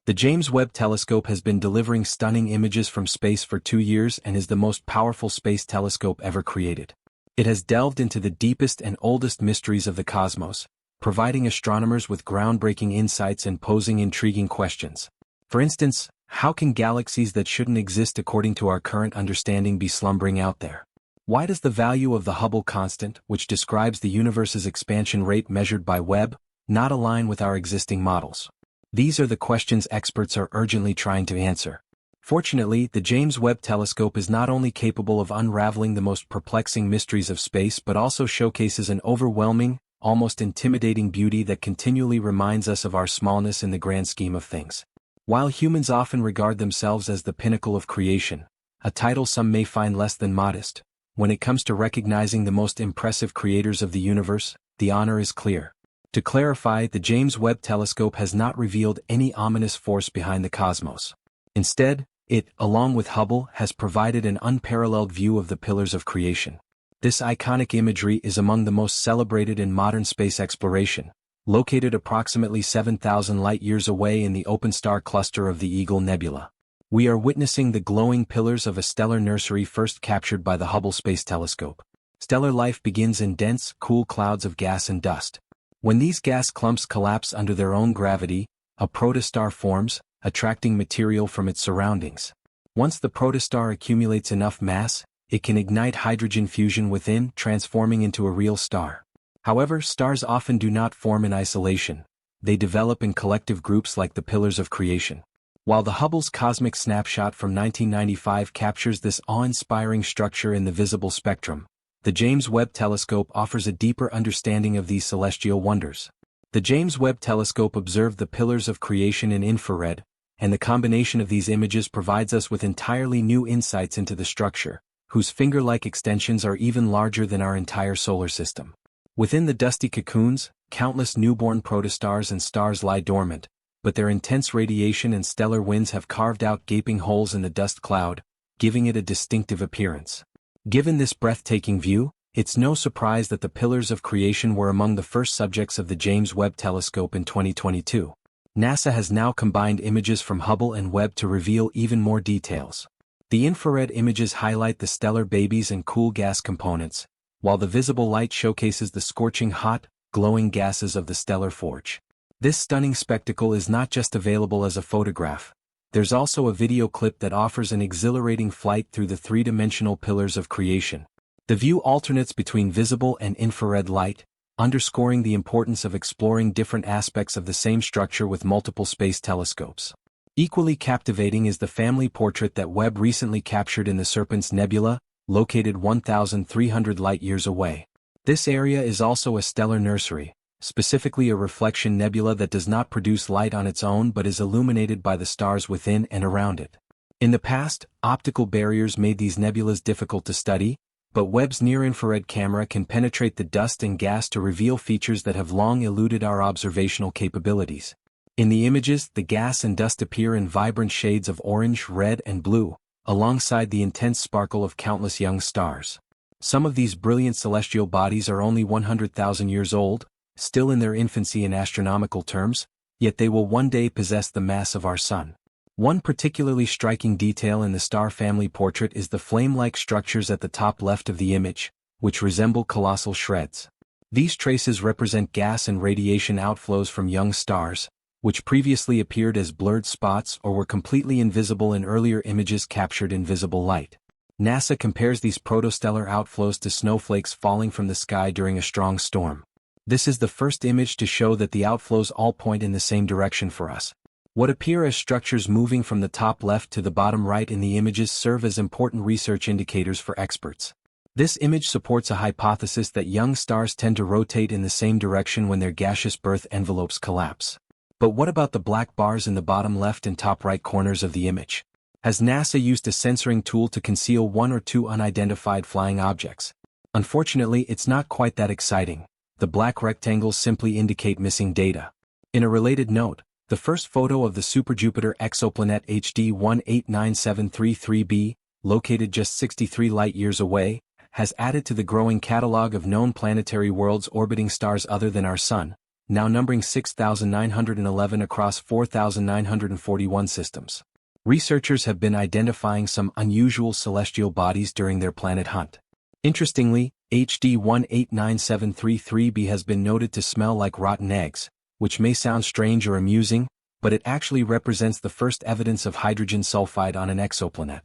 The James Webb Telescope has been delivering stunning images from space for 2 years and is the most powerful space telescope ever created. It has delved into the deepest and oldest mysteries of the cosmos, providing astronomers with groundbreaking insights and posing intriguing questions. For instance, how can galaxies that shouldn't exist according to our current understanding be slumbering out there? Why does the value of the Hubble constant, which describes the universe's expansion rate measured by Webb, not align with our existing models? These are the questions experts are urgently trying to answer. Fortunately, the James Webb Telescope is not only capable of unraveling the most perplexing mysteries of space but also showcases an overwhelming, almost intimidating beauty that continually reminds us of our smallness in the grand scheme of things. While humans often regard themselves as the pinnacle of creation, a title some may find less than modest, when it comes to recognizing the most impressive creators of the universe, the honor is clear. To clarify, the James Webb Telescope has not revealed any ominous force behind the cosmos. Instead, it, along with Hubble, has provided an unparalleled view of the pillars of creation. This iconic imagery is among the most celebrated in modern space exploration, located approximately 7,000 light-years away in the open star cluster of the Eagle Nebula. We are witnessing the glowing pillars of a stellar nursery first captured by the Hubble Space Telescope. Stellar life begins in dense, cool clouds of gas and dust. When these gas clumps collapse under their own gravity, a protostar forms, attracting material from its surroundings. Once the protostar accumulates enough mass, it can ignite hydrogen fusion within, transforming into a real star. However, stars often do not form in isolation. They develop in collective groups like the pillars of creation. While the Hubble's cosmic snapshot from 1995 captures this awe-inspiring structure in the visible spectrum, the James Webb Telescope offers a deeper understanding of these celestial wonders. The James Webb Telescope observed the pillars of creation in infrared, and the combination of these images provides us with entirely new insights into the structure, whose finger-like extensions are even larger than our entire solar system. Within the dusty cocoons, countless newborn protostars and stars lie dormant, but their intense radiation and stellar winds have carved out gaping holes in the dust cloud, giving it a distinctive appearance. Given this breathtaking view, it's no surprise that the pillars of creation were among the first subjects of the James Webb Telescope in 2022. NASA has now combined images from Hubble and Webb to reveal even more details. The infrared images highlight the stellar babies and cool gas components, while the visible light showcases the scorching hot, glowing gases of the stellar forge. This stunning spectacle is not just available as a photograph. There's also a video clip that offers an exhilarating flight through the three-dimensional pillars of creation. The view alternates between visible and infrared light, underscoring the importance of exploring different aspects of the same structure with multiple space telescopes. Equally captivating is the family portrait that Webb recently captured in the Serpens Nebula, located 1,300 light-years away. This area is also a stellar nursery, specifically a reflection nebula that does not produce light on its own but is illuminated by the stars within and around it. In the past, optical barriers made these nebulas difficult to study, but Webb's near-infrared camera can penetrate the dust and gas to reveal features that have long eluded our observational capabilities. In the images, the gas and dust appear in vibrant shades of orange, red, and blue, alongside the intense sparkle of countless young stars. Some of these brilliant celestial bodies are only 100,000 years old, still in their infancy in astronomical terms, yet they will one day possess the mass of our Sun. One particularly striking detail in the star family portrait is the flame-like structures at the top left of the image, which resemble colossal shreds. These traces represent gas and radiation outflows from young stars, which previously appeared as blurred spots or were completely invisible in earlier images captured in visible light. NASA compares these protostellar outflows to snowflakes falling from the sky during a strong storm. This is the first image to show that the outflows all point in the same direction for us. What appear as structures moving from the top left to the bottom right in the images serve as important research indicators for experts. This image supports a hypothesis that young stars tend to rotate in the same direction when their gaseous birth envelopes collapse. But what about the black bars in the bottom left and top right corners of the image? Has NASA used a censoring tool to conceal one or two unidentified flying objects? Unfortunately, it's not quite that exciting. The black rectangles simply indicate missing data. In a related note, the first photo of the super-Jupiter exoplanet HD 189733b, located just 63 light-years away, has added to the growing catalog of known planetary worlds orbiting stars other than our Sun, now numbering 6,911 across 4,941 systems. Researchers have been identifying some unusual celestial bodies during their planet hunt. Interestingly, HD 189733b has been noted to smell like rotten eggs, which may sound strange or amusing, but it actually represents the first evidence of hydrogen sulfide on an exoplanet.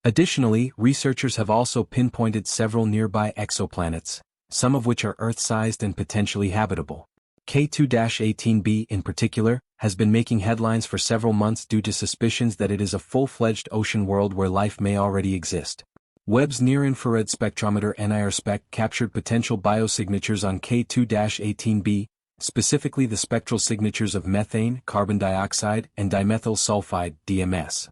Additionally, researchers have also pinpointed several nearby exoplanets, some of which are Earth-sized and potentially habitable. K2-18b in particular has been making headlines for several months due to suspicions that it is a full-fledged ocean world where life may already exist. Webb's near-infrared spectrometer NIRSpec captured potential biosignatures on K2-18b, specifically the spectral signatures of methane, carbon dioxide, and dimethyl sulfide, DMS.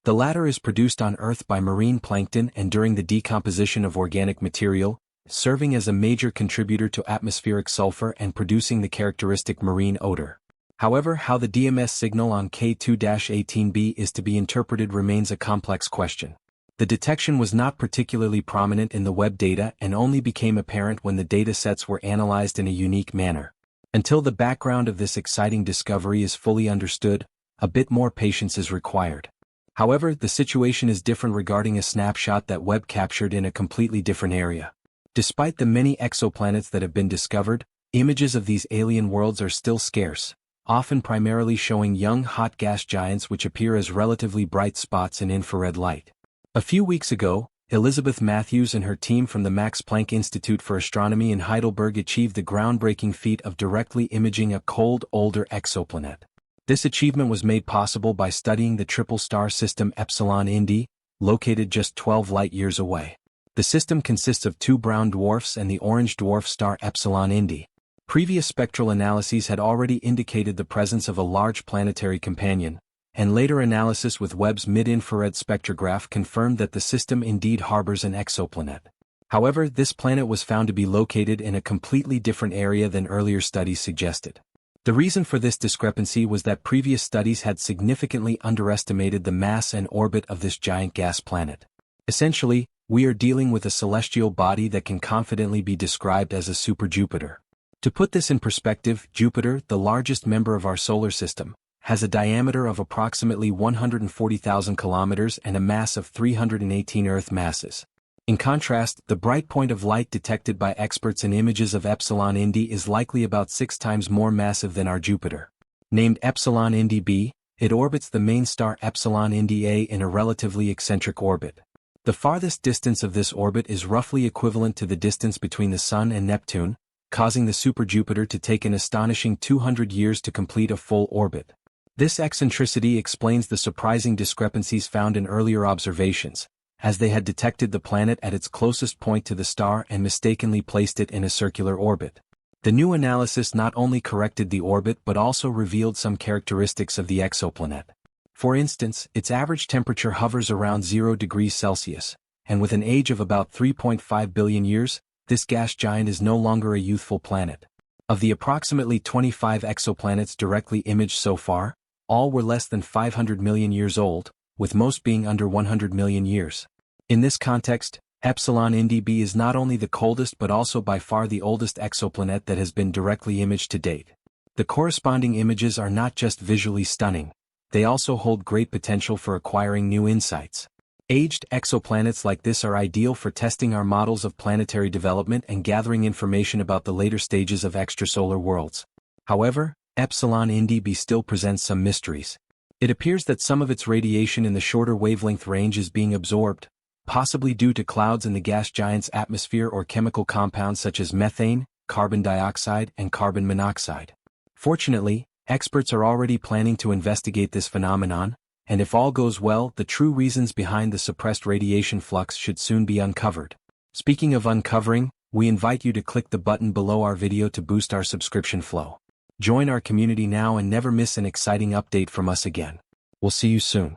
The latter is produced on Earth by marine plankton and during the decomposition of organic material, serving as a major contributor to atmospheric sulfur and producing the characteristic marine odor. However, how the DMS signal on K2-18b is to be interpreted remains a complex question. The detection was not particularly prominent in the Webb data and only became apparent when the data sets were analyzed in a unique manner. Until the background of this exciting discovery is fully understood, a bit more patience is required. However, the situation is different regarding a snapshot that Webb captured in a completely different area. Despite the many exoplanets that have been discovered, images of these alien worlds are still scarce, often primarily showing young hot gas giants which appear as relatively bright spots in infrared light. A few weeks ago, Elizabeth Matthews and her team from the Max Planck Institute for Astronomy in Heidelberg achieved the groundbreaking feat of directly imaging a cold, older exoplanet. This achievement was made possible by studying the triple star system Epsilon Indi, located just 12 light-years away. The system consists of two brown dwarfs and the orange dwarf star Epsilon Indi. Previous spectral analyses had already indicated the presence of a large planetary companion, and later analysis with Webb's mid-infrared spectrograph confirmed that the system indeed harbors an exoplanet. However, this planet was found to be located in a completely different area than earlier studies suggested. The reason for this discrepancy was that previous studies had significantly underestimated the mass and orbit of this giant gas planet. Essentially, we are dealing with a celestial body that can confidently be described as a super-Jupiter. To put this in perspective, Jupiter, the largest member of our solar system, has a diameter of approximately 140,000 kilometers and a mass of 318 Earth masses. In contrast, the bright point of light detected by experts in images of Epsilon Indi is likely about 6 times more massive than our Jupiter. Named Epsilon Indi b, it orbits the main star Epsilon Indi a in a relatively eccentric orbit. The farthest distance of this orbit is roughly equivalent to the distance between the Sun and Neptune, causing the super-Jupiter to take an astonishing 200 years to complete a full orbit. This eccentricity explains the surprising discrepancies found in earlier observations, as they had detected the planet at its closest point to the star and mistakenly placed it in a circular orbit. The new analysis not only corrected the orbit but also revealed some characteristics of the exoplanet. For instance, its average temperature hovers around 0 degrees Celsius, and with an age of about 3.5 billion years, this gas giant is no longer a youthful planet. Of the approximately 25 exoplanets directly imaged so far, all were less than 500 million years old, with most being under 100 million years. In this context, Epsilon Indi b is not only the coldest but also by far the oldest exoplanet that has been directly imaged to date. The corresponding images are not just visually stunning, they also hold great potential for acquiring new insights. Aged exoplanets like this are ideal for testing our models of planetary development and gathering information about the later stages of extrasolar worlds. However, Epsilon Indi b still presents some mysteries. It appears that some of its radiation in the shorter wavelength range is being absorbed, possibly due to clouds in the gas giant's atmosphere or chemical compounds such as methane, carbon dioxide, and carbon monoxide. Fortunately, experts are already planning to investigate this phenomenon, and if all goes well, the true reasons behind the suppressed radiation flux should soon be uncovered. Speaking of uncovering, we invite you to click the button below our video to boost our subscription flow. Join our community now and never miss an exciting update from us again. We'll see you soon.